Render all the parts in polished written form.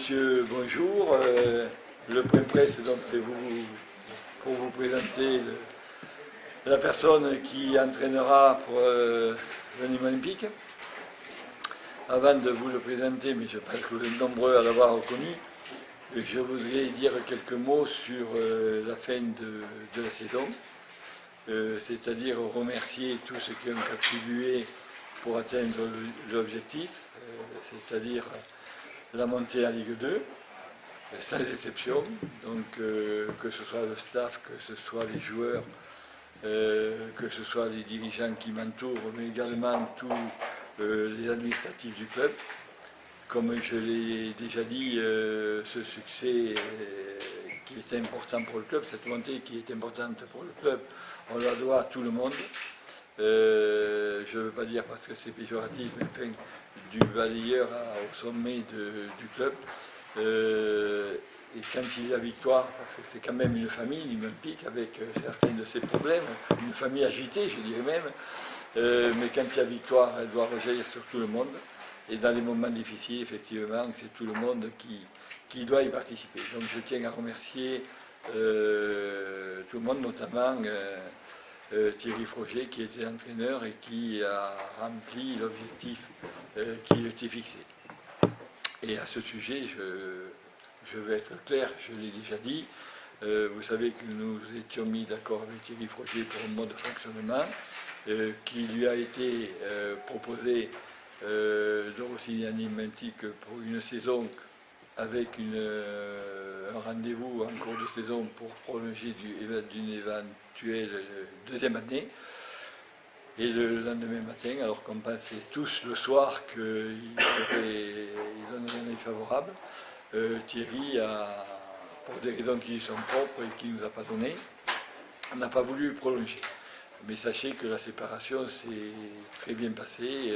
messieurs, bonjour. Le point presse, donc, c'est vous pour vous présenter la personne qui entraînera pour l'Anime olympique. Avant de vous le présenter, mais je pense que vous êtes nombreux à l'avoir reconnu, je voudrais dire quelques mots sur la fin de la saison, c'est-à-dire remercier tous ceux qui ont contribué pour atteindre l'objectif, c'est-à-dire la montée en Ligue 2, sans exception, donc que ce soit le staff, que ce soit les joueurs, que ce soit les dirigeants qui m'entourent, mais également tous les administratifs du club. Comme je l'ai déjà dit, ce succès qui est important pour le club, cette montée qui est importante pour le club, on la doit à tout le monde. Je ne veux pas dire parce que c'est péjoratif, mais enfin, du balayeur au sommet du club. Et quand il y a victoire, parce que c'est quand même une famille, l'Olympique, avec certains de ses problèmes, une famille agitée, je dirais même, mais quand il y a victoire, elle doit rejaillir sur tout le monde. Et dans les moments difficiles, effectivement, c'est tout le monde qui doit y participer. Donc je tiens à remercier tout le monde, notamment Thierry Froger, qui était entraîneur et qui a rempli l'objectif qui était fixé. Et à ce sujet, je vais être clair, je l'ai déjà dit, vous savez que nous étions mis d'accord avec Thierry Froger pour un mode de fonctionnement qui lui a été proposé de re-signer un Olympique pour une saison avec un rendez-vous en cours de saison pour prolonger d'une éventuelle deuxième année. Et le lendemain matin, alors qu'on pensait tous le soir qu'il donnerait un avis favorable, Thierry, pour des raisons qui lui sont propres et qu'il ne nous a pas donné, n'a pas voulu prolonger. Mais sachez que la séparation s'est très bien passée.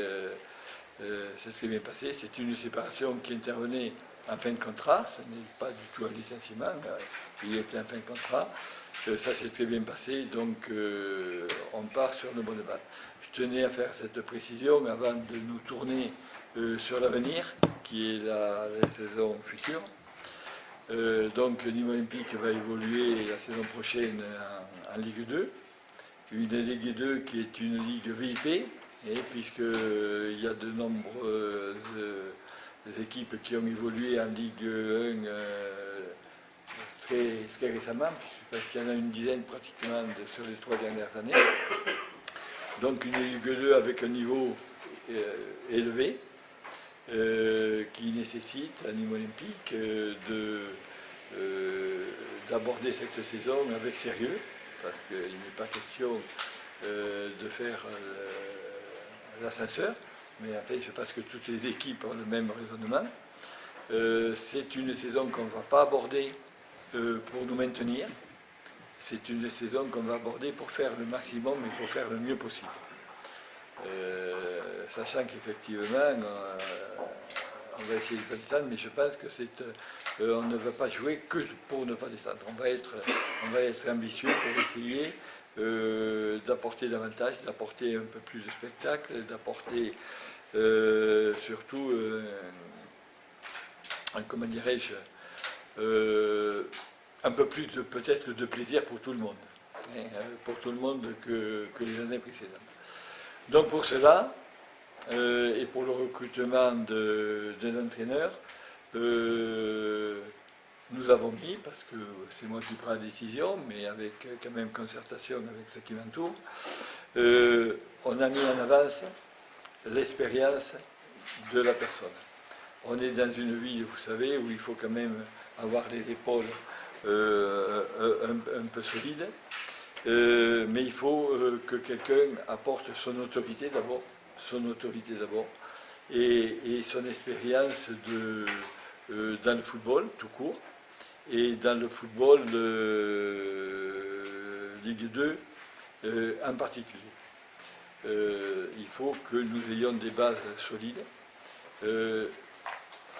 C'est une séparation qui intervenait en fin de contrat, ce n'est pas du tout un licenciement, il était en fin de contrat. Ça s'est très bien passé, donc on part sur une bonne base. Je tenais à faire cette précision avant de nous tourner sur l'avenir, qui est la saison future. Donc Nîmes Olympique va évoluer la saison prochaine en Ligue 2, une Ligue 2 qui est une ligue VIP, puisqu'il y a de nombreuses équipes qui ont évolué en Ligue 1 très récemment, parce qu'il y en a une dizaine pratiquement sur les 3 dernières années. Donc une Ligue 2 avec un niveau élevé, qui nécessite à Nîmes Olympique d'aborder cette saison avec sérieux, parce qu'il n'est pas question de faire l'ascenseur, mais en fait je pense que toutes les équipes ont le même raisonnement. C'est une saison qu'on ne va pas aborder pour nous maintenir, c'est une saison qu'on va aborder pour faire le maximum et pour faire le mieux possible. Sachant qu'effectivement, on va essayer de ne pas descendre, mais je pense que on ne va pas jouer que pour ne pas descendre. On va être ambitieux pour essayer d'apporter davantage, d'apporter un peu plus de spectacle, d'apporter surtout, comment dirais-je, un peu plus peut-être de plaisir pour tout le monde, pour tout le monde que les années précédentes. Donc pour cela, et pour le recrutement d'un entraîneur, nous avons mis, parce que c'est moi qui prends la décision, mais avec quand même concertation avec ceux qui m'entourent, on a mis en avance l'expérience de la personne. On est dans une vie, vous savez, où il faut quand même avoir les épaules un peu solides, mais il faut que quelqu'un apporte son autorité d'abord, et son expérience dans le football tout court, et dans le football Ligue 2 en particulier. Il faut que nous ayons des bases solides.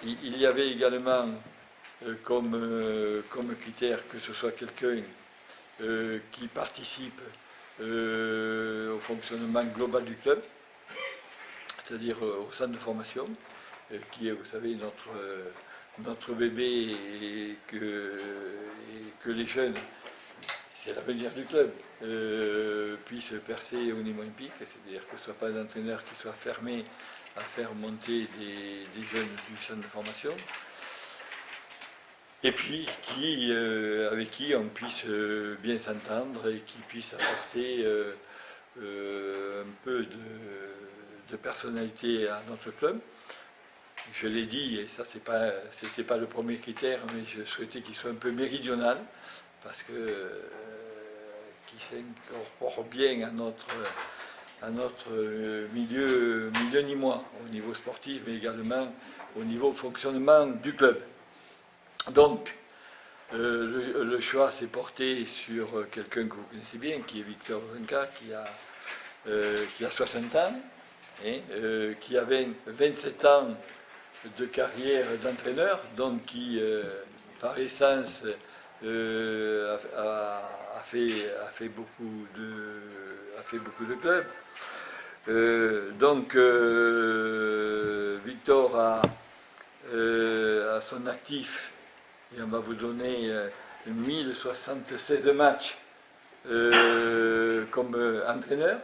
Il y avait également comme critère que ce soit quelqu'un qui participe au fonctionnement global du club, c'est-à-dire au centre de formation, qui est, vous savez, notre bébé et que les jeunes, c'est l'avenir du club, puissent percer au niveau olympique, c'est-à-dire que ce ne soit pas un entraîneur qui soit fermé à faire monter des jeunes du centre de formation, et puis avec qui on puisse bien s'entendre et qui puisse apporter un peu de personnalité à notre club. Je l'ai dit, et ça c'était pas le premier critère, mais je souhaitais qu'il soit un peu méridional, parce que qu'il s'incorpore bien à notre milieu nîmois, au niveau sportif, mais également au niveau fonctionnement du club. Donc, le choix s'est porté sur quelqu'un que vous connaissez bien, qui est Victor Venka, qui a 60 ans, qui avait 27 ans de carrière d'entraîneur, donc qui, par essence, a fait beaucoup de clubs. Donc, Victor a son actif, et on va vous donner 1076 matchs comme entraîneur,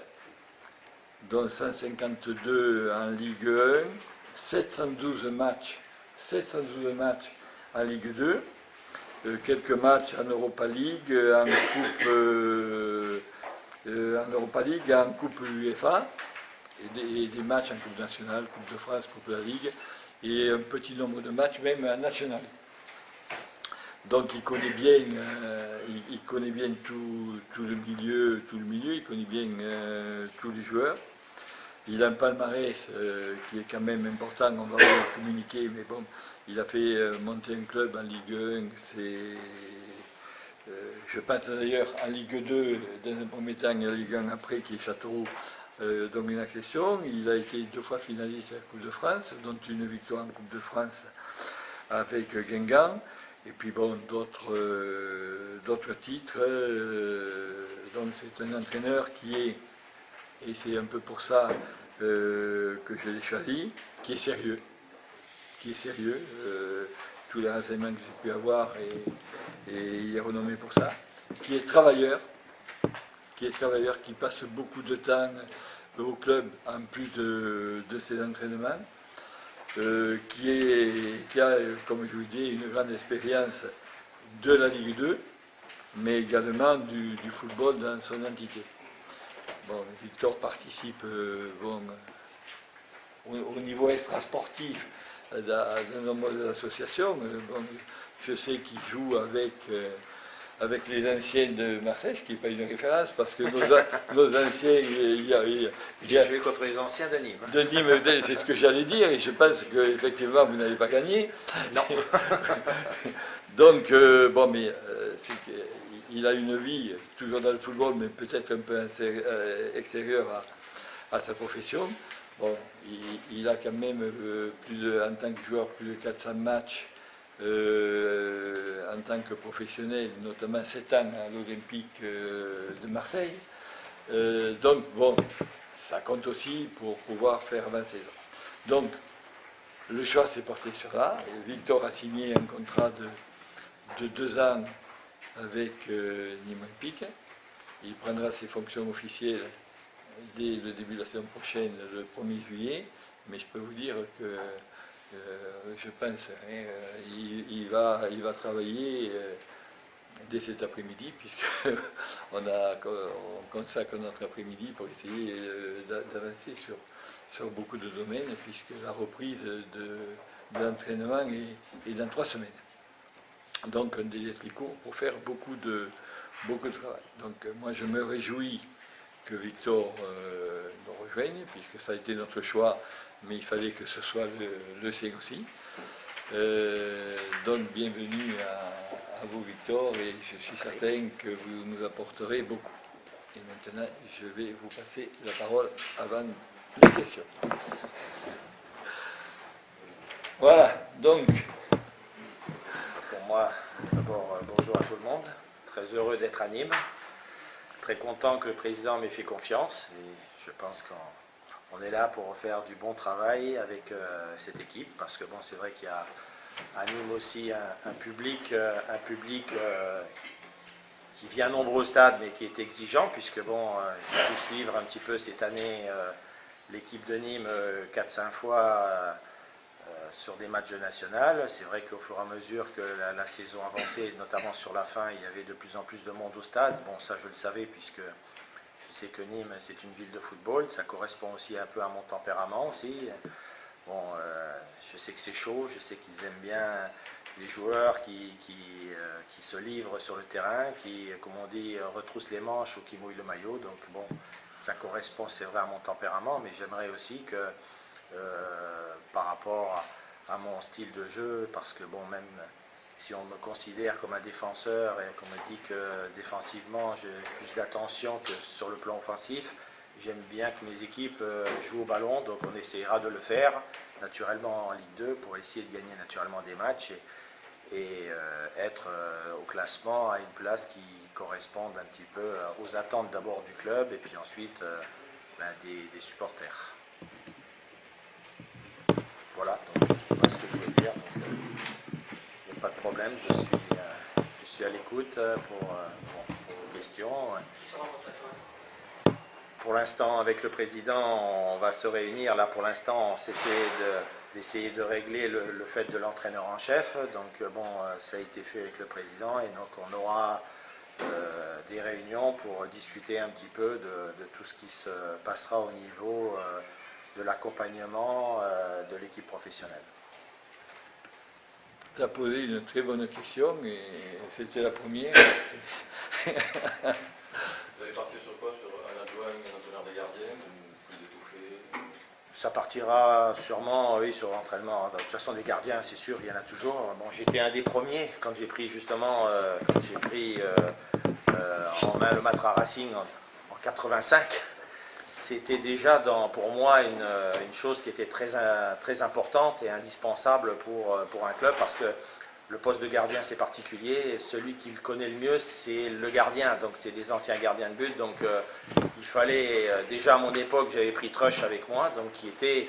dont 152 en Ligue 1, 712 matchs en Ligue 2, quelques matchs en Europa League, en Coupe UEFA, et des matchs en Coupe nationale, Coupe de France, Coupe de la Ligue, et un petit nombre de matchs même en national. Donc il connaît bien tout le milieu, il connaît bien tous les joueurs. Il a un palmarès qui est quand même important, on va vous le communiquer, mais bon, il a fait monter un club en Ligue 1, je pense d'ailleurs en Ligue 2, dans un premier temps, et en Ligue 1 après, qui est Châteauroux, donc une accession. Il a été 2 fois finaliste à la Coupe de France, dont une victoire en Coupe de France avec Guingamp. Et puis bon, d'autres titres. Donc c'est un entraîneur qui est, et c'est un peu pour ça que je l'ai choisi, qui est sérieux. Tous les renseignements que j'ai pu avoir, et il est renommé pour ça. Qui est travailleur, qui passe beaucoup de temps au club en plus de ses entraînements. Qui a, comme je vous dis, une grande expérience de la Ligue 2, mais également du football dans son entité. Bon, Victor participe au niveau extrasportif dans nombreuses associations. Bon, je sais qu'il joue avec les anciens de Marseille, ce qui n'est pas une référence, parce que nos anciens... J'ai joué contre les anciens de Nîmes. De Nîmes, c'est ce que j'allais dire, et je pense qu'effectivement, vous n'avez pas gagné. Non. Donc, bon, mais il a une vie, toujours dans le football, mais peut-être un peu extérieure à sa profession. Bon, il a quand même, en tant que joueur, plus de 400 matchs en tant que professionnel, notamment 7 ans à l'Olympique de Marseille. Donc, bon, ça compte aussi pour pouvoir faire avancer. Donc, le choix s'est porté sur là. Et Victor a signé un contrat de 2 ans avec Nîmes Olympique. Il prendra ses fonctions officielles dès le début de la saison prochaine, le 1er juillet. Mais je peux vous dire que je pense il va travailler dès cet après-midi, puisqu'on consacre notre après-midi pour essayer d'avancer sur beaucoup de domaines, puisque la reprise de l'entraînement est dans 3 semaines. Donc un délai très court pour faire beaucoup de travail. Donc moi je me réjouis que Victor nous rejoigne, puisque ça a été notre choix, mais il fallait que ce soit le sien aussi. Donc bienvenue à vous Victor, et je suis certain que vous nous apporterez beaucoup. Et maintenant je vais vous passer la parole avant les questions. Voilà, donc. Pour moi, d'abord bonjour à tout le monde, très heureux d'être à Nîmes, très content que le président m'ait fait confiance, et je pense qu'on est là pour faire du bon travail avec cette équipe, parce que bon, c'est vrai qu'il y a anime aussi un public qui vient nombreux au stade, mais qui est exigeant, puisque bon, j'ai pu suivre un petit peu cette année l'équipe de Nîmes 4-5 fois sur des matchs nationaux. C'est vrai qu'au fur et à mesure que la saison avançait, notamment sur la fin, il y avait de plus en plus de monde au stade. Bon, ça je le savais, puisque je sais que Nîmes, c'est une ville de football. Ça correspond aussi un peu à mon tempérament aussi. Bon, je sais que c'est chaud, je sais qu'ils aiment bien les joueurs qui se livrent sur le terrain, qui, comme on dit, retroussent les manches ou qui mouillent le maillot. Donc bon, ça correspond, c'est vrai, à mon tempérament, mais j'aimerais aussi que, par rapport à mon style de jeu, parce que bon, même si on me considère comme un défenseur et qu'on me dit que défensivement j'ai plus d'attention que sur le plan offensif, j'aime bien que mes équipes jouent au ballon, donc on essaiera de le faire naturellement en Ligue 2 pour essayer de gagner naturellement des matchs et être au classement à une place qui corresponde un petit peu aux attentes d'abord du club et puis ensuite des supporters. Voilà, donc voilà ce que je voulais dire. Donc, il n'y a pas de problème, je suis à l'écoute pour vos questions. Pour l'instant, avec le président, on va se réunir. Là, pour l'instant, c'était d'essayer de régler le fait de l'entraîneur en chef. Donc, bon, ça a été fait avec le président et donc on aura des réunions pour discuter un petit peu de tout ce qui se passera au niveau de l'accompagnement de l'équipe professionnelle. Tu as posé une très bonne question et c'était la première. Vous allez partir sur quoi? Sur un adjoint, un entraîneur des gardiens ou plus étouffé? Ça partira sûrement, oui, sur l'entraînement. De toute façon, des gardiens, c'est sûr, il y en a toujours. Bon, j'étais un des premiers quand j'ai pris justement, en main le Matra Racing en 85. C'était déjà pour moi une chose qui était très importante et indispensable pour un club parce que le poste de gardien c'est particulier et celui qui le connaît le mieux c'est le gardien, donc c'est des anciens gardiens de but, donc il fallait, déjà à mon époque j'avais pris Trush avec moi, donc qui était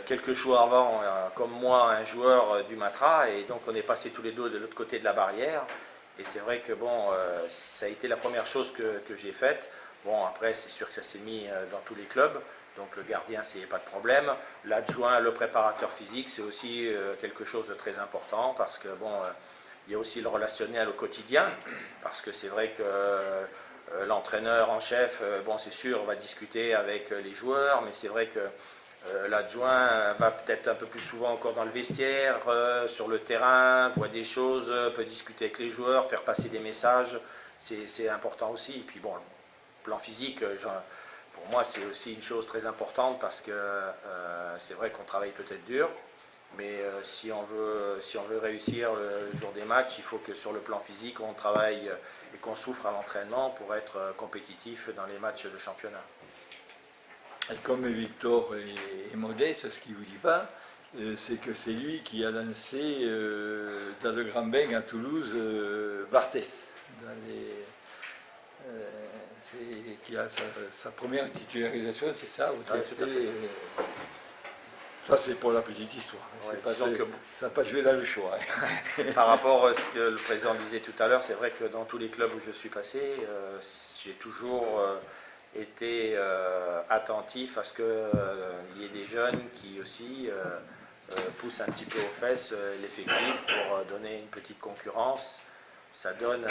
quelques jours avant comme moi un joueur du Matra et donc on est passé tous les deux de l'autre côté de la barrière et c'est vrai que bon ça a été la première chose que j'ai faite. Bon, après, c'est sûr que ça s'est mis dans tous les clubs, donc le gardien, c'est pas de problème. L'adjoint, le préparateur physique, c'est aussi quelque chose de très important parce que, bon, il y a aussi le relationnel au quotidien, parce que c'est vrai que l'entraîneur en chef, bon, c'est sûr, va discuter avec les joueurs, mais c'est vrai que l'adjoint va peut-être un peu plus souvent encore dans le vestiaire, sur le terrain, voit des choses, peut discuter avec les joueurs, faire passer des messages, c'est important aussi. Et puis, bon, plan physique, pour moi, c'est aussi une chose très importante parce que c'est vrai qu'on travaille peut-être dur, mais si on veut réussir le jour des matchs, il faut que sur le plan physique, on travaille et qu'on souffre à l'entraînement pour être compétitif dans les matchs de championnat. Et comme Victor est modeste, ce qu'il ne vous dit pas, c'est que c'est lui qui a lancé dans le Grand Bain à Toulouse Barthès, qui a sa première titularisation, c'est ça, au TFC. Ça, c'est pour la petite histoire. Ouais, ça n'a pas joué dans le choix. Par rapport à ce que le président disait tout à l'heure, c'est vrai que dans tous les clubs où je suis passé, j'ai toujours été attentif à ce qu'il y ait des jeunes qui aussi poussent un petit peu aux fesses l'effectif pour donner une petite concurrence. Ça donne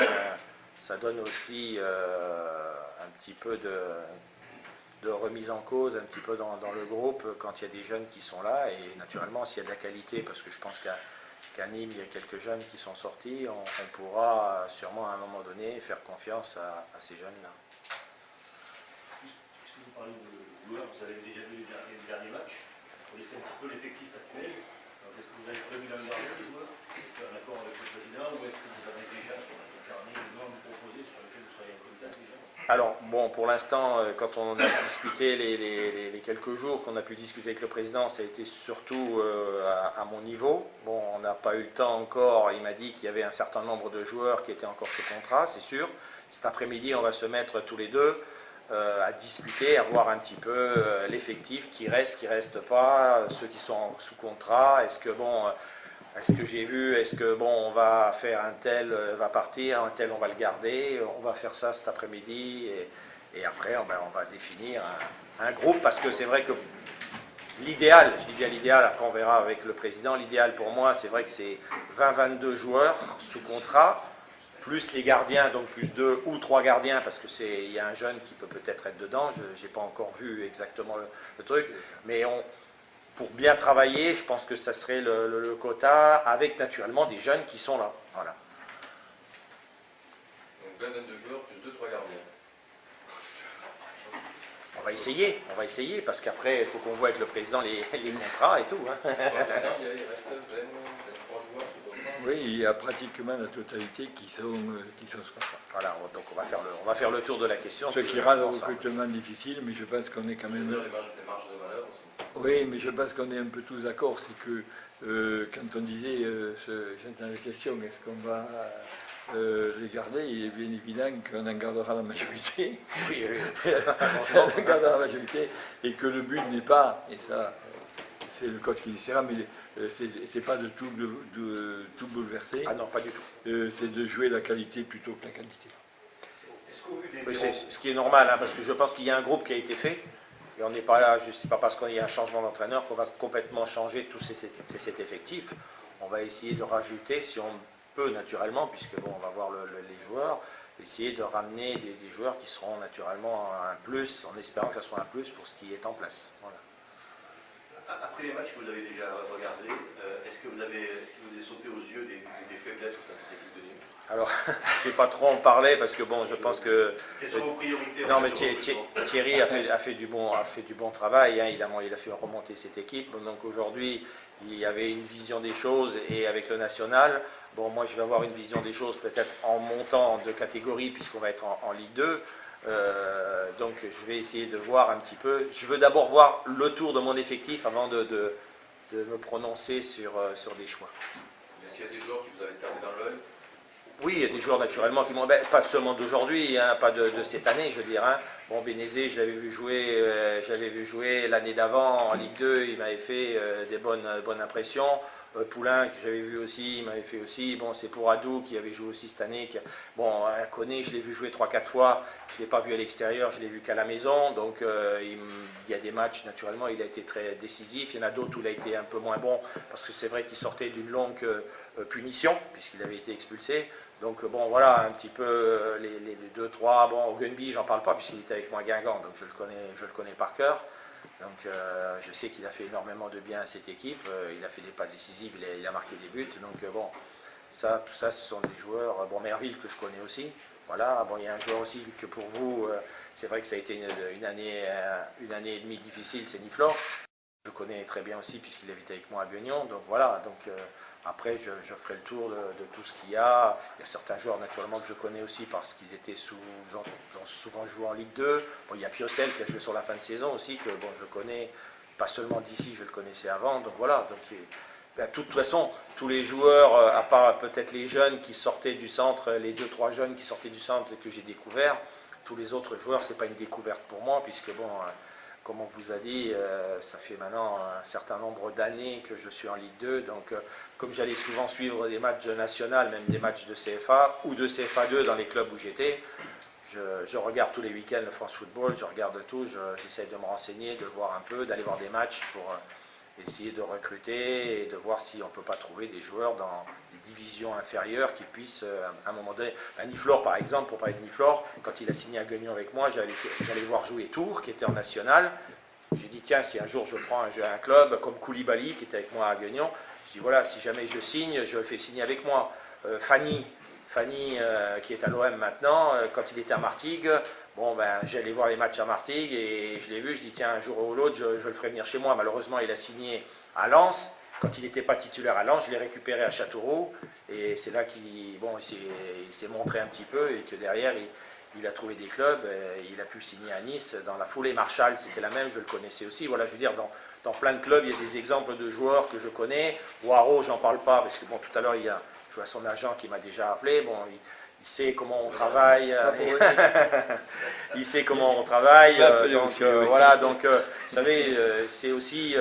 aussi un petit peu de remise en cause, un petit peu dans le groupe quand il y a des jeunes qui sont là. Et naturellement, s'il y a de la qualité, parce que je pense qu'à Nîmes, il y a quelques jeunes qui sont sortis, on pourra sûrement à un moment donné faire confiance à ces jeunes-là. Puisque vous parlez de joueurs, vous avez déjà vu les derniers matchs. Vous connaissez un petit peu l'effectif actuel. Est-ce que vous avez prévu la garder les joueurs? En accord avec le président, ou est-ce que vous avez déjà sur votre carnet des noms proposés sur lesquels vous seriez en contact déjà? Alors, bon, pour l'instant, quand on a discuté les quelques jours qu'on a pu discuter avec le président, ça a été surtout à mon niveau. Bon, on n'a pas eu le temps encore, il m'a dit qu'il y avait un certain nombre de joueurs qui étaient encore sous contrat, c'est sûr. Cet après-midi, on va se mettre tous les deux à discuter, à voir un petit peu l'effectif qui reste pas, ceux qui sont sous contrat. Est-ce que, bon, Est-ce que j'ai vu, est-ce que bon, on va faire un tel va partir, un tel on va le garder, on va faire ça cet après-midi, et après on va définir un groupe, parce que c'est vrai que l'idéal, je dis bien l'idéal, après on verra avec le président, l'idéal pour moi c'est vrai que c'est 20-22 joueurs sous contrat, plus les gardiens, donc plus 2 ou 3 gardiens, parce qu'il y a un jeune qui peut peut-être être dedans, je n'ai pas encore vu exactement le truc, mais pour bien travailler, je pense que ça serait le quota, avec naturellement des jeunes qui sont là. Voilà. Donc 22 joueurs plus 2-3 gardiens. On va essayer, parce qu'après, il faut qu'on voit avec le président les contrats et tout. Hein. Il reste 23 joueurs sous contrat. Oui, il y a pratiquement la totalité qui sont sous contrat. Voilà, donc on va faire le tour de la question. Ce qui rend le recrutement difficile, mais je pense qu'on est quand même... Les marges de manœuvre aussi. Oui, mais je pense qu'on est un peu tous d'accord, c'est que quand on disait, j'entends la question, est-ce qu'on va les garder, il est bien évident qu'on en gardera la majorité. Oui, oui. On en gardera la majorité, et que le but n'est pas, et ça c'est le code qui dira, mais c'est pas de tout bouleverser. Ah non, pas du tout. C'est de jouer la qualité plutôt que la quantité. C'est ce qui est normal, hein, parce que je pense qu'il y a un groupe qui a été fait. Et on n'est pas là, je sais pas parce qu'il y a un changement d'entraîneur qu'on va complètement changer tous cet effectif. On va essayer de rajouter, si on peut naturellement, puisque bon, on va voir les joueurs, essayer de ramener des joueurs qui seront naturellement un plus, en espérant que ce soit un plus pour ce qui est en place. Voilà. Après les matchs que vous avez déjà regardés, est-ce que vous est sauté aux yeux des faiblesses au sein de cette équipe de Nîmes? Alors, je ne vais pas trop en parler parce que bon, je pense que... Quelles sont vos priorités? Non, mais Thierry a fait du bon travail, hein, il a fait remonter cette équipe. Donc aujourd'hui, il y avait une vision des choses, et avec le national, bon, moi je vais avoir une vision des choses peut-être en montant de catégorie, puisqu'on va être en Ligue 2. Donc je vais essayer de voir un petit peu. Je veux d'abord voir le tour de mon effectif avant de me prononcer sur des choix. Est-ce qu'il y a des joueurs qui vous avaient tapé dans l'œil? Oui, il y a des joueurs naturellement qui m'ont... pas seulement d'aujourd'hui, hein, pas de cette année, je veux dire. Hein. Bon, Bénézé, je l'avais vu jouer l'année d'avant en Ligue 2, il m'avait fait des bonnes impressions. Poulain, que j'avais vu aussi, il m'avait fait aussi. Bon, c'est pour Adou qui avait joué aussi cette année. Bon, Koné, je l'ai vu jouer 3-4 fois. Je ne l'ai pas vu à l'extérieur, je l'ai vu qu'à la maison. Donc, il y a des matchs, naturellement, il a été très décisif. Il y en a d'autres où il a été un peu moins bon, parce que c'est vrai qu'il sortait d'une longue punition, puisqu'il avait été expulsé. Donc, bon, voilà, un petit peu les 2-3. Bon, Ogunbi, j'en parle pas, puisqu'il était avec moi à Guingamp, donc je le connais par cœur. Donc je sais qu'il a fait énormément de bien à cette équipe, il a fait des passes décisives, il a marqué des buts, donc bon, tout ça ce sont des joueurs, bon, Merville que je connais aussi, voilà, bon, il y a un joueur aussi que pour vous, c'est vrai que ça a été une année et demie difficile, c'est Niflor, je connais très bien aussi puisqu'il habite avec moi à Guignon, donc voilà, donc après je ferai le tour de tout ce qu'il y a. Il y a certains joueurs naturellement que je connais aussi parce qu'ils étaient souvent joué en Ligue 2. Bon, il y a Piocel qui a joué sur la fin de saison aussi, que bon, je connais, pas seulement d'ici, je le connaissais avant, donc voilà. Donc, de toute façon, tous les joueurs, à part peut-être les jeunes qui sortaient du centre, les 2-3 jeunes qui sortaient du centre que j'ai découvert, tous les autres joueurs, ce n'est pas une découverte pour moi, puisque bon... Comme on vous a dit, ça fait maintenant un certain nombre d'années que je suis en Ligue 2. Donc, comme j'allais souvent suivre des matchs nationaux, même des matchs de CFA ou de CFA 2 dans les clubs où j'étais, je regarde tous les week-ends le France Football, je regarde tout, j'essaie de me renseigner, de voir un peu, d'aller voir des matchs pour essayer de recruter et de voir si on ne peut pas trouver des joueurs dans des divisions inférieures qui puissent, à un moment donné... Niflor, par exemple, pour parler de Niflor, quand il a signé à Guignon avec moi, j'allais voir jouer Tours, qui était en national. J'ai dit, tiens, si un jour je prends un club comme Koulibaly, qui était avec moi à Guignon, je dis, voilà, si jamais je signe, je le fais signer avec moi. Fanny, qui est à l'OM maintenant, quand il était à Martigues, bon, j'allais voir les matchs à Martigues et je l'ai vu, je dis tiens, un jour ou l'autre, je le ferai venir chez moi. Malheureusement, il a signé à Lens. Quand il n'était pas titulaire à Lens, je l'ai récupéré à Châteauroux. Et c'est là qu'il s'est montré un petit peu et que derrière, il a trouvé des clubs. Il a pu signer à Nice. Dans la foulée, Marshall, c'était la même, je le connaissais aussi. Voilà, je veux dire, dans plein de clubs, il y a des exemples de joueurs que je connais. Waro, j'en parle pas, parce que bon, tout à l'heure, je vois son agent qui m'a déjà appelé. Bon, il sait comment on travaille, il sait comment on travaille, donc voilà, donc vous savez, c'est aussi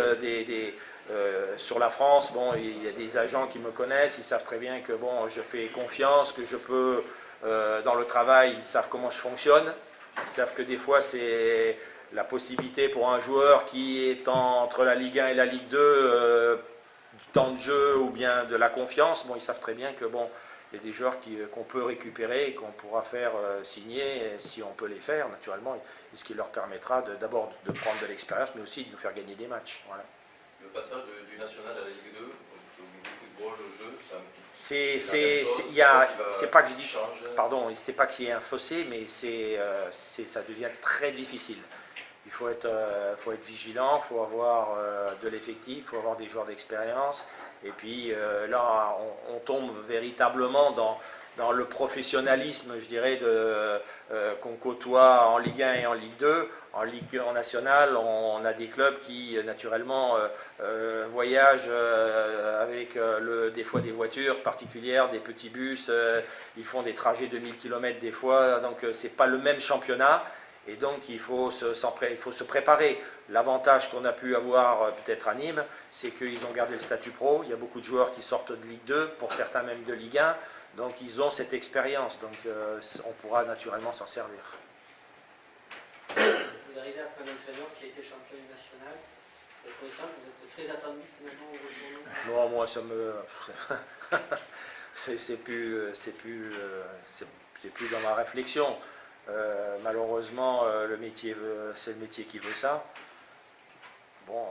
sur la France, bon, il y a des agents qui me connaissent, ils savent très bien que bon, je fais confiance, que je peux, dans le travail, ils savent comment je fonctionne, ils savent que des fois c'est la possibilité pour un joueur qui est entre la Ligue 1 et la Ligue 2, du temps de jeu ou bien de la confiance, bon, ils savent très bien que bon, il y a des joueurs qu'on peut récupérer et qu'on pourra faire signer, si on peut les faire, naturellement, et ce qui leur permettra d'abord de prendre de l'expérience, mais aussi de nous faire gagner des matchs. Voilà. Le passage du national à la Ligue 2, au niveau football, au jeu, c'est pas que je dis, pardon, c'est pas qu'il y ait un fossé, mais ça devient très difficile. Il faut être vigilant, il faut avoir de l'effectif, il faut avoir des joueurs d'expérience. Et puis là, on tombe véritablement dans le professionnalisme, je dirais, qu'on côtoie en Ligue 1 et en Ligue 2. En Ligue nationale, on a des clubs qui, naturellement, voyagent avec des fois des voitures particulières, des petits bus. Ils font des trajets de 1000 km des fois. Donc, ce n'est pas le même championnat. Et donc, il faut se préparer. L'avantage qu'on a pu avoir peut-être à Nîmes, c'est qu'ils ont gardé le statut pro. Il y a beaucoup de joueurs qui sortent de Ligue 2, pour certains même de Ligue 1. Donc, ils ont cette expérience. Donc, on pourra naturellement s'en servir. Vous arrivez après un entraîneur qui a été champion national. Vous êtes très attendu finalement au Non, moi, ça me... c'est plus dans ma réflexion. Malheureusement, c'est le métier qui veut ça. Bon,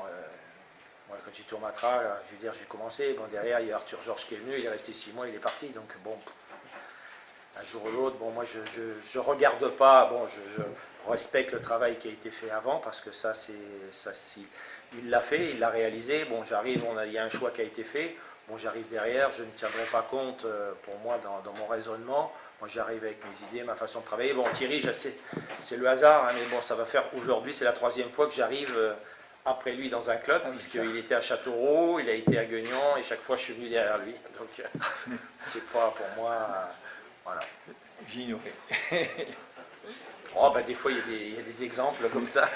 moi, quand j'étais au Matra, je veux dire, j'ai commencé. Bon, derrière, il y a Arthur Georges qui est venu, il est resté 6 mois, il est parti. Donc, bon, un jour ou l'autre, bon, moi, je regarde pas. Bon, je respecte le travail qui a été fait avant, parce que ça, il l'a fait, il l'a réalisé. Bon, j'arrive, il y a un choix qui a été fait. Bon, j'arrive derrière, je ne tiendrai pas compte, pour moi, dans mon raisonnement. Moi, j'arrive avec mes idées, ma façon de travailler. Bon, Thierry, je sais, c'est le hasard, hein, mais bon, ça va faire aujourd'hui, c'est la 3e fois que j'arrive après lui dans un club, puisqu'il était à Châteauroux, il a été à Guignon, et chaque fois, je suis venu derrière lui. Donc, c'est pas pour moi... voilà. J'ignorais. Oh, ben, des fois, il y a des exemples comme ça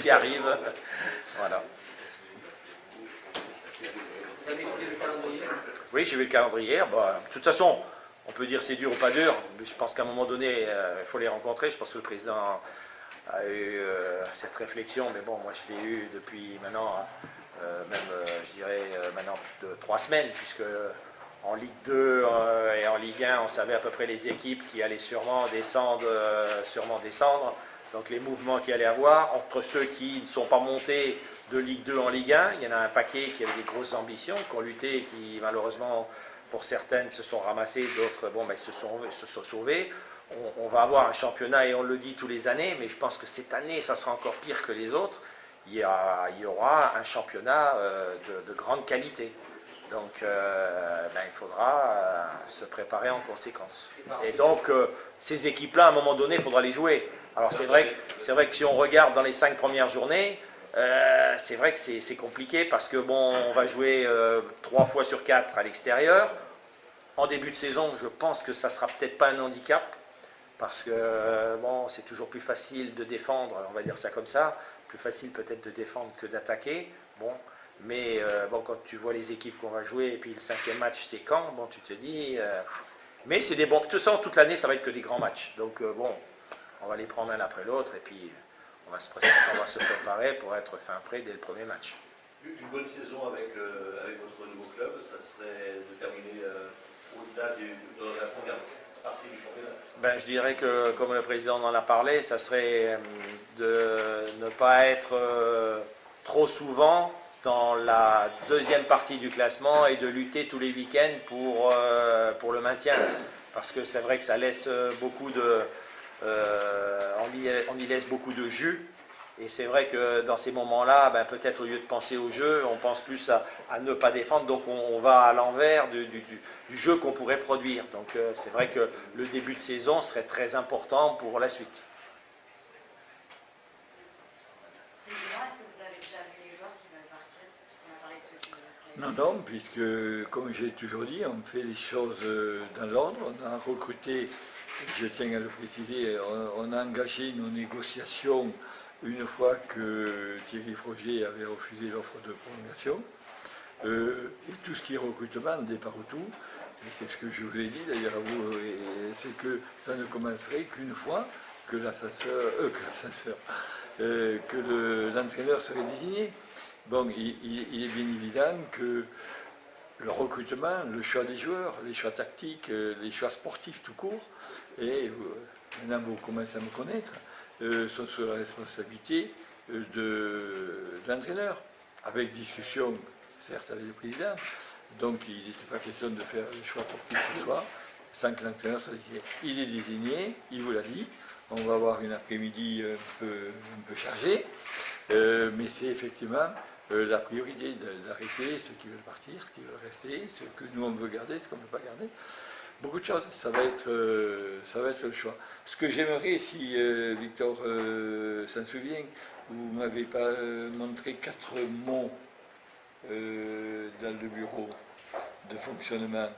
qui arrivent. Voilà. Vous avez vu le calendrier? Oui, j'ai vu le calendrier. Bah, de toute façon, on peut dire c'est dur ou pas dur, mais je pense qu'à un moment donné, il faut les rencontrer. Je pense que le président a eu cette réflexion, mais bon, moi je l'ai eu depuis maintenant, je dirais maintenant plus de 3 semaines, puisque en Ligue 2 et en Ligue 1, on savait à peu près les équipes qui allaient sûrement descendre. Donc les mouvements qu'il allait avoir, entre ceux qui ne sont pas montés de Ligue 2 en Ligue 1, il y en a un paquet qui avait des grosses ambitions, qui ont lutté et qui malheureusement, pour certaines, se sont ramassées, d'autres se sont sauvées. On va avoir un championnat, et on le dit tous les années, mais je pense que cette année, ça sera encore pire que les autres. Il y aura un championnat de grande qualité. Donc, il faudra se préparer en conséquence. Et donc, ces équipes-là, à un moment donné, il faudra les jouer. Alors, c'est vrai que si on regarde dans les 5 premières journées, c'est vrai que c'est compliqué, parce que bon, on va jouer 3 fois sur 4 à l'extérieur. En début de saison, je pense que ça ne sera peut-être pas un handicap, parce que bon, c'est toujours plus facile de défendre, on va dire ça comme ça, plus facile peut-être de défendre que d'attaquer. Bon. Mais bon, quand tu vois les équipes qu'on va jouer, et puis le 5e match c'est quand, bon, tu te dis... mais c'est des bons... De toute façon, toute l'année, ça va être que des grands matchs. Donc bon, on va les prendre un après l'autre, et puis on va se préparer pour être fin prêt dès le premier match. Une bonne saison avec votre nouveau club, ça serait de terminer au-delà de la première partie du championnat? Ben, je dirais que, comme le président en a parlé, ça serait de ne pas être trop souvent dans la 2e partie du classement, et de lutter tous les week-ends pour le maintien. Parce que c'est vrai que ça laisse beaucoup de... on y laisse beaucoup de jus. Et c'est vrai que dans ces moments-là, ben, peut-être au lieu de penser au jeu, on pense plus à ne pas défendre. Donc on va à l'envers du jeu qu'on pourrait produire. Donc c'est vrai que le début de saison serait très important pour la suite. Non, puisque, comme j'ai toujours dit, on fait les choses dans l'ordre. On a recruté, je tiens à le préciser, on a engagé nos négociations une fois que Thierry Frogier avait refusé l'offre de prolongation. Et tout ce qui est recrutement, départ ou tout, et c'est ce que je vous ai dit d'ailleurs à vous, c'est que ça ne commencerait qu'une fois que l'entraîneur serait désigné. Bon, il est bien évident que le recrutement, le choix des joueurs, les choix tactiques, les choix sportifs tout court, et maintenant vous commencez à me connaître, sont sous la responsabilité de l'entraîneur, avec discussion, certes avec le président. Donc il n'était pas question de faire le choix pour qui que ce soit, sans que l'entraîneur soit désigné. Il est désigné, il vous l'a dit, on va avoir une après-midi un peu chargée, mais c'est effectivement la priorité d'arrêter ceux qui veulent partir, ceux qui veulent rester, ceux que nous on veut garder, ceux qu'on ne veut pas garder. Beaucoup de choses, ça va être le choix. Ce que j'aimerais, si Victor s'en souvient, vous ne m'avez pas montré 4 mots dans le bureau de fonctionnement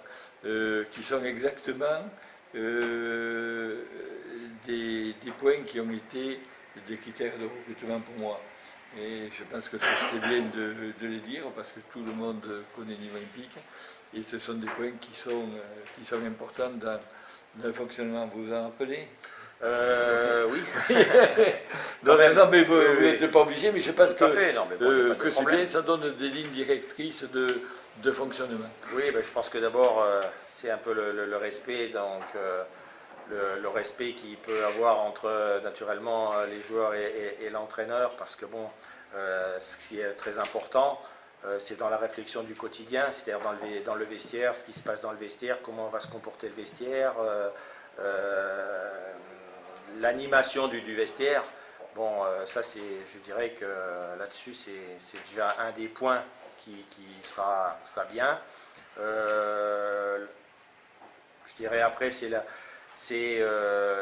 qui sont exactement des points qui ont été des critères de recrutement pour moi. Et je pense que ce serait bien de les dire parce que tout le monde connaît le niveau olympique et ce sont des points qui sont importants dans le fonctionnement. Vous vous en rappelez? Oui. non, mais vous n'êtes pas obligé, mais je pense Tout à fait. Non, mais bon, que c'est bien, ça donne des lignes directrices de fonctionnement. Oui, ben, je pense que d'abord, c'est un peu le respect, donc le respect qu'il peut avoir entre naturellement les joueurs et l'entraîneur, parce que bon, ce qui est très important, c'est dans la réflexion du quotidien, c'est-à-dire dans le vestiaire, ce qui se passe dans le vestiaire, comment va se comporter le vestiaire, l'animation du vestiaire. Bon, ça, je dirais que là-dessus, c'est déjà un des points qui sera bien. Je dirais après, c'est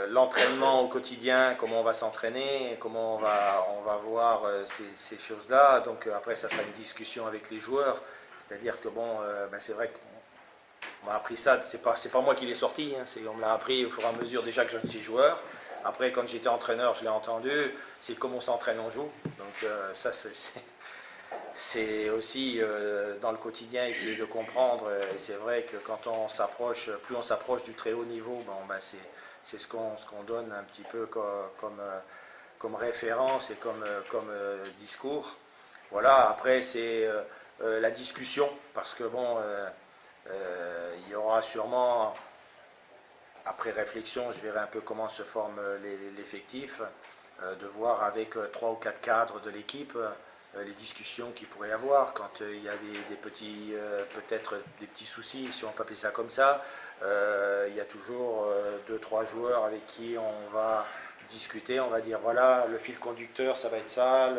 l'entraînement au quotidien, comment on va s'entraîner, comment on va voir ces choses-là. Donc après, ça sera une discussion avec les joueurs. C'est-à-dire que bon, ben, c'est vrai qu'on m'a appris ça, c'est pas moi qui l'ai sorti, hein, on me l'a appris au fur et à mesure déjà que je suis joueur. Après, quand j'étais entraîneur, je l'ai entendu, c'est comme on s'entraîne, on joue. Donc ça, c'est aussi dans le quotidien essayer de comprendre. Et c'est vrai que quand on s'approche, plus on s'approche du très haut niveau, bon, ben c'est ce qu'on donne un petit peu comme référence et comme discours. Voilà, après c'est la discussion, parce que bon, il y aura sûrement, après réflexion, je verrai un peu comment se forme l'effectif, de voir avec 3 ou 4 cadres de l'équipe les discussions qu'il pourrait y avoir quand il y a des petits, peut-être des petits soucis, si on peut appeler ça comme ça. Il y a toujours 2-3 joueurs avec qui on va discuter, on va dire voilà, le fil conducteur ça va être ça,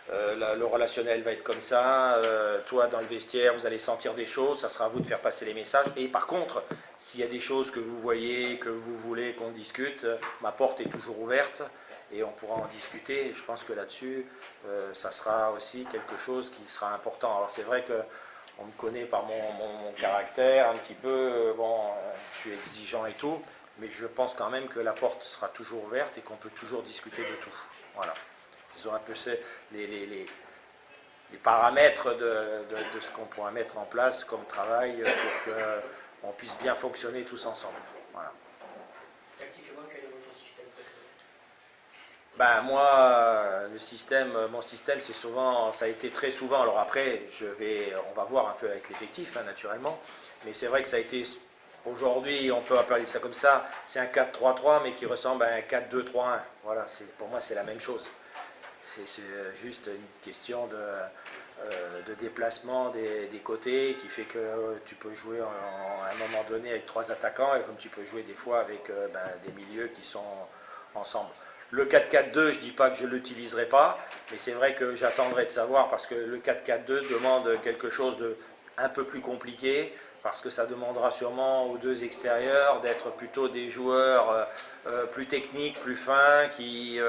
le relationnel va être comme ça, toi dans le vestiaire vous allez sentir des choses, ça sera à vous de faire passer les messages. Et par contre, s'il y a des choses que vous voyez, que vous voulez qu'on discute, ma porte est toujours ouverte et on pourra en discuter. Et je pense que là-dessus, ça sera aussi quelque chose qui sera important. Alors c'est vrai qu'on me connaît par mon caractère un petit peu, bon, je suis exigeant et tout, mais je pense quand même que la porte sera toujours ouverte et qu'on peut toujours discuter de tout. Voilà. Ils ont un peu les paramètres de ce qu'on pourra mettre en place comme travail pour qu'on puisse bien fonctionner tous ensemble. Voilà. Tactiquement, quel est votre système préféré? Ben moi, mon système, c'est souvent, ça a été très souvent. Alors après, on va voir un peu avec l'effectif, hein, naturellement. Mais c'est vrai que ça a été, aujourd'hui, on peut appeler ça comme ça. C'est un 4-3-3, mais qui ressemble à un 4-2-3-1. Voilà, pour moi, c'est la même chose. C'est juste une question de déplacement des côtés qui fait que tu peux jouer à un moment donné avec 3 attaquants et comme tu peux jouer des fois avec des milieux qui sont ensemble. Le 4-4-2, je ne dis pas que je ne l'utiliserai pas, mais c'est vrai que j'attendrai de savoir parce que le 4-4-2 demande quelque chose de un peu plus compliqué, parce que ça demandera sûrement aux 2 extérieurs d'être plutôt des joueurs plus techniques, plus fins, qui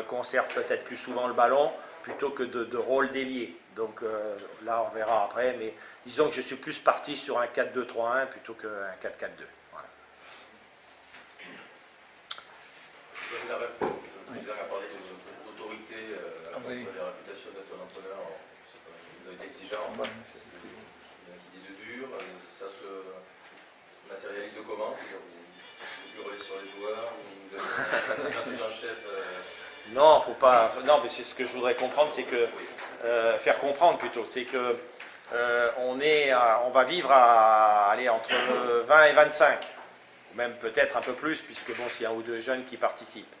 conservent peut-être plus souvent le ballon, plutôt que de rôle d'ailier. Donc là, on verra après, mais disons que je suis plus parti sur un 4-2-3-1 plutôt qu'un 4-4-2. Voilà. Vous avez parlé d'autorité, oui. de la réputation d'être un entraîneur, vous avez été exigeant. Vous hurlez sur les joueurs, vous avez un adjudant chef. Non, faut pas. Non, mais c'est ce que je voudrais comprendre, c'est que faire comprendre plutôt, c'est que on va vivre aller entre 20 et 25, ou même peut-être un peu plus, puisque bon, s'il y a un ou deux jeunes qui participent.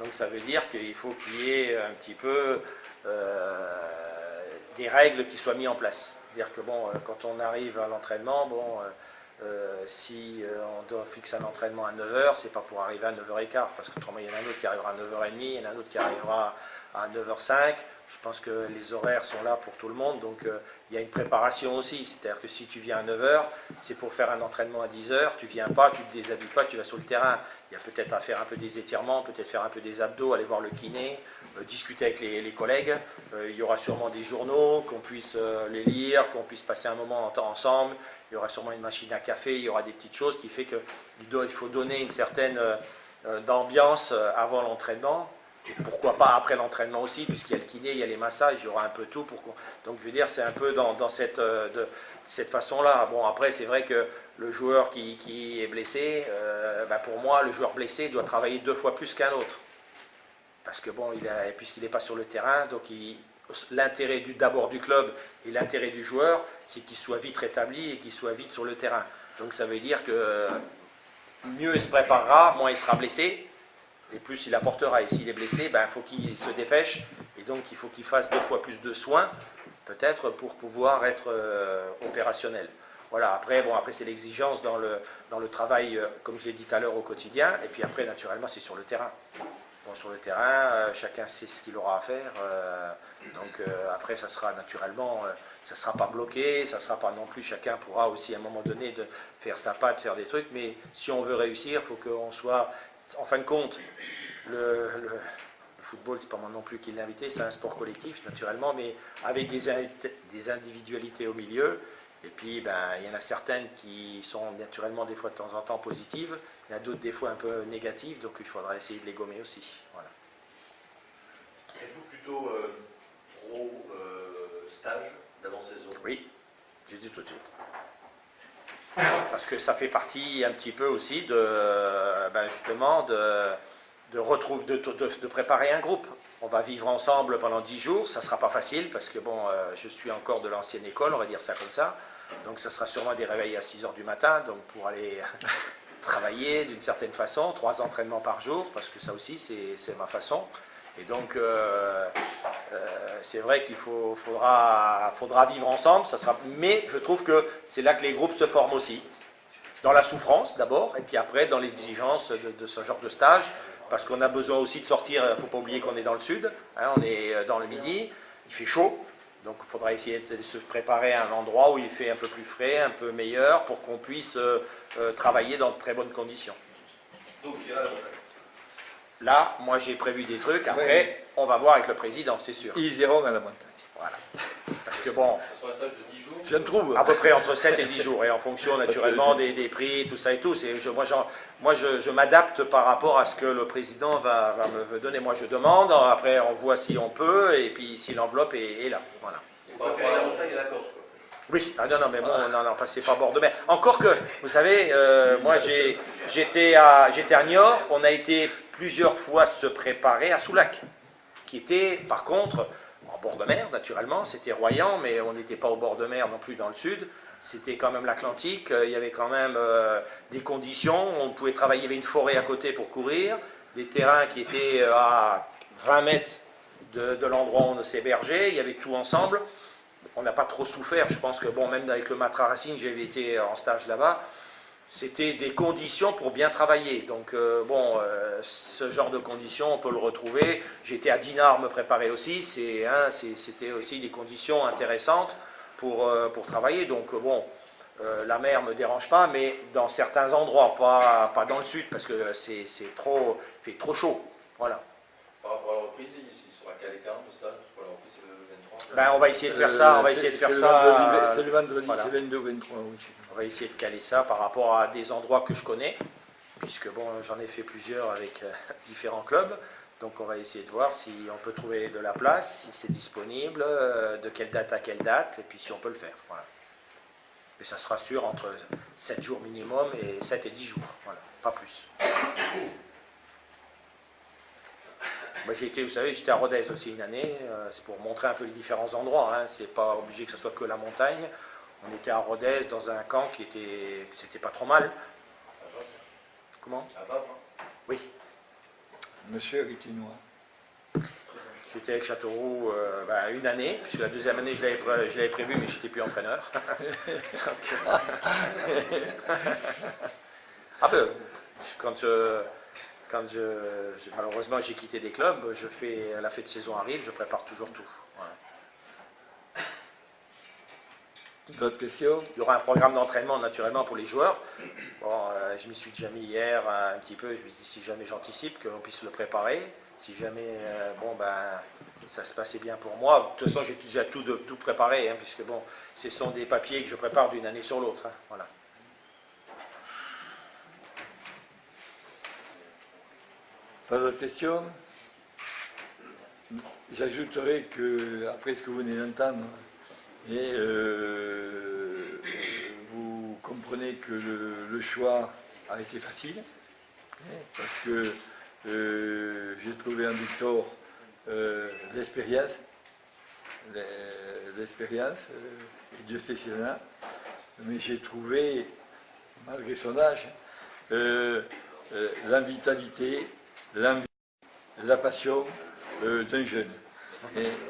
Donc ça veut dire qu'il faut qu'il y ait un petit peu des règles qui soient mises en place. C'est-à-dire que bon, quand on arrive à l'entraînement, bon, si on doit fixer un entraînement à 9h, c'est pas pour arriver à 9h15, parce qu'autrement il y en a un autre qui arrivera à 9h30, il y en a un autre qui arrivera à 9h05. Je pense que les horaires sont là pour tout le monde, donc il y a une préparation aussi. C'est-à-dire que si tu viens à 9h, c'est pour faire un entraînement à 10h, tu viens pas, tu te déshabilles pas, tu vas sur le terrain. Il y a peut-être à faire un peu des étirements, peut-être faire un peu des abdos, aller voir le kiné, discuter avec les collègues. Il y aura sûrement des journaux, qu'on puisse les lire, qu'on puisse passer un moment ensemble. Il y aura sûrement une machine à café, il y aura des petites choses qui fait qu'il faut donner une certaine d'ambiance avant l'entraînement. Et pourquoi pas après l'entraînement aussi, puisqu'il y a le kiné, il y a les massages, il y aura un peu tout. Donc je veux dire, c'est un peu dans cette façon-là. Bon, après, c'est vrai que le joueur qui est blessé, pour moi, le joueur blessé doit travailler 2 fois plus qu'un autre. Parce que bon, puisqu'il n'est pas sur le terrain, donc l'intérêt d'abord du club et l'intérêt du joueur, c'est qu'il soit vite rétabli et qu'il soit vite sur le terrain. Donc ça veut dire que mieux il se préparera, moins il sera blessé, et plus il apportera. Et s'il est blessé, il faut qu'il se dépêche, et donc il faut qu'il fasse 2 fois plus de soins, peut-être, pour pouvoir être opérationnel. Voilà, après c'est l'exigence dans le travail, comme je l'ai dit tout à l'heure, au quotidien, et puis après, naturellement, c'est sur le terrain. Bon, sur le terrain, chacun sait ce qu'il aura à faire, donc après, ça sera naturellement, ça ne sera pas bloqué, ça ne sera pas non plus, chacun pourra aussi à un moment donné de faire sa patte, faire des trucs, mais si on veut réussir, il faut qu'on soit, en fin de compte, le football, c'est pas moi non plus qui l'ai invité, c'est un sport collectif naturellement, mais avec des individualités au milieu. Et puis, il y en a certaines qui sont naturellement des fois de temps en temps positives, il y en a d'autres des fois un peu négatives, donc il faudra essayer de les gommer aussi. Voilà. Êtes-vous plutôt pro-stage d'avant-saison? Oui, j'ai dit tout de suite. Parce que ça fait partie un petit peu aussi justement de préparer un groupe. On va vivre ensemble pendant 10 jours, ça ne sera pas facile parce que bon, je suis encore de l'ancienne école, on va dire ça comme ça. Donc ça sera sûrement des réveils à 6h du matin, donc pour aller travailler d'une certaine façon, 3 entraînements par jour, parce que ça aussi c'est ma façon. Et donc c'est vrai qu'il faudra vivre ensemble, mais je trouve que c'est là que les groupes se forment aussi. Dans la souffrance d'abord, et puis après dans l'exigence de ce genre de stage, parce qu'on a besoin aussi de sortir, il ne faut pas oublier qu'on est dans le sud, hein, on est dans le midi, il fait chaud, donc il faudra essayer de se préparer à un endroit où il fait un peu plus frais, un peu meilleur, pour qu'on puisse travailler dans de très bonnes conditions. Donc il y a la montagne. Là, moi j'ai prévu des trucs, après on va voir avec le président, c'est sûr. Ils iront à la montagne. Voilà. Parce que bon, Ça sera un stage de 10 jours. Je trouve. à peu près entre 7 et 10 jours, et en fonction naturellement des prix, tout ça et tout. Moi, je m'adapte par rapport à ce que le président va me donner. Moi, je demande, après on voit si on peut, et puis si l'enveloppe est là. Voilà. Vous préférez la montagne et la Corse, quoi. Oui, non, mais bon, non, passez pas bord de mer. Encore que, vous savez, moi j'étais à Niort, on a été plusieurs fois se préparer à Soulac, qui était par contre en bord de mer, naturellement, c'était Royan, mais on n'était pas au bord de mer non plus dans le sud, c'était quand même l'Atlantique, il y avait quand même des conditions, on pouvait travailler, il y avait une forêt à côté pour courir, des terrains qui étaient à 20 mètres de l'endroit où on s'hébergeait, il y avait tout ensemble. On n'a pas trop souffert, je pense que bon, même avec le Matra Racing, j'avais été en stage là-bas, c'était des conditions pour bien travailler. Donc ce genre de conditions, on peut le retrouver. J'étais à Dinard me préparer aussi, c'était aussi des conditions intéressantes pour travailler. Donc la mer ne me dérange pas, mais dans certains endroits, pas dans le sud, parce que il fait trop chaud. Voilà. Par rapport à la reprise, il sera calé quand le stage? Parce que la reprise c'est le 23. On va essayer de faire ça, C'est le vendredi, voilà. c'est 22 23, oui. On va essayer de caler ça par rapport à des endroits que je connais, puisque bon, j'en ai fait plusieurs avec différents clubs. Donc on va essayer de voir si on peut trouver de la place, si c'est disponible, de quelle date à quelle date, et puis si on peut le faire. Voilà. Mais ça sera sûr entre 7 jours minimum et 7 et 10 jours, voilà, pas plus. Moi, vous savez, j'étais à Rodez aussi une année, c'est pour montrer un peu les différents endroits, hein. C'est pas obligé que ce soit que la montagne. On était à Rodez dans un camp c'était pas trop mal. Comment? Oui. Monsieur Ritinois. J'étais avec Châteauroux une année, puisque la deuxième année je l'avais prévu, mais je n'étais plus entraîneur. Ah ben, malheureusement j'ai quitté des clubs, la fête de saison arrive, je prépare toujours tout. Voilà. D'autres questions? Il y aura un programme d'entraînement naturellement pour les joueurs. Bon, je m'y suis déjà mis hier un petit peu, je me suis dit si jamais j'anticipe, qu'on puisse le préparer. Si jamais ça se passait bien pour moi. De toute façon, j'ai déjà tout préparé, hein, puisque bon, ce sont des papiers que je prépare d'une année sur l'autre. Hein, voilà. Pas d'autres questions? J'ajouterai que, après ce que vous venez d'entendre, vous comprenez que le choix a été facile, parce que j'ai trouvé en Victor l'expérience, et Dieu sait s'il y en a, mais j'ai trouvé, malgré son âge, la vitalité, l'envie, la passion d'un jeune.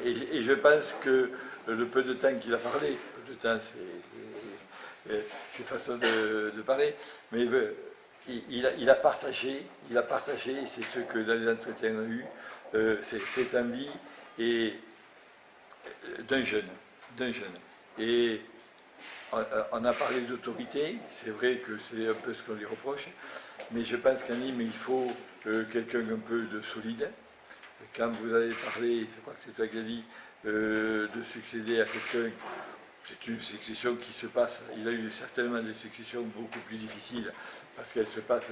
Et je pense que le peu de temps qu'il a parlé, peu de temps c'est façon de parler, mais il a partagé, c'est ce que dans les entretiens on a eu, cette envie d'un jeune. Et on a parlé d'autorité, c'est vrai que c'est un peu ce qu'on lui reproche, mais je pense qu'en Nîmes, il faut quelqu'un un peu de solide. Quand vous avez parlé, je crois que c'est toi qui as dit, de succéder à quelqu'un, c'est une succession qui se passe, il a eu certainement des successions beaucoup plus difficiles, parce qu'elles se passent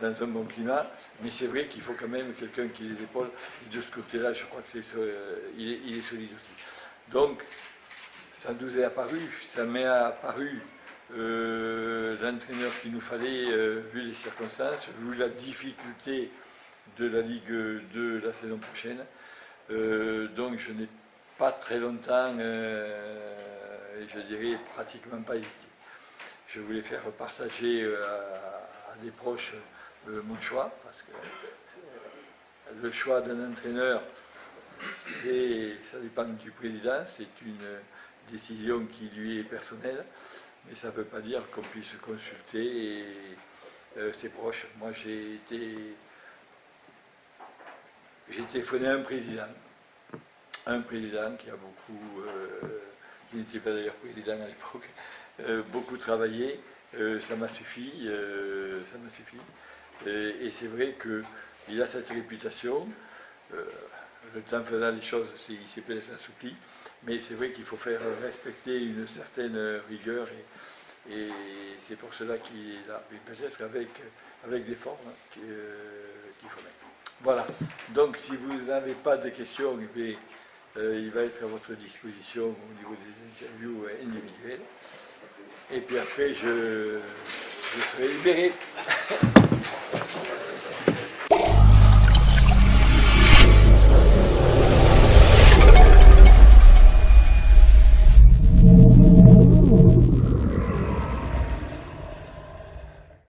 dans un bon climat, mais c'est vrai qu'il faut quand même quelqu'un qui ait les épaules, et de ce côté-là, je crois qu'il est solide aussi. Donc, ça nous est apparu, ça m'est apparu l'entraîneur qu'il nous fallait, vu les circonstances, vu la difficulté de la Ligue 2 la saison prochaine. Donc je n'ai pas très longtemps, et je dirais pratiquement pas hésité. Je voulais faire partager à des proches mon choix, parce que le choix d'un entraîneur, ça dépend du président, c'est une décision qui lui est personnelle, mais ça ne veut pas dire qu'on puisse consulter ses proches. Moi j'ai téléphoné à un président qui a beaucoup, qui n'était pas d'ailleurs président à l'époque, beaucoup travaillé, ça m'a suffi, et c'est vrai qu'il a cette réputation, le temps faisant les choses, il s'est peut-être assoupli, mais c'est vrai qu'il faut faire respecter une certaine rigueur, et c'est pour cela qu'il est là, mais peut-être avec des formes qu'il faut mettre. Voilà, donc si vous n'avez pas de questions, il va être à votre disposition au niveau des interviews individuelles. Et puis après, je serai libéré.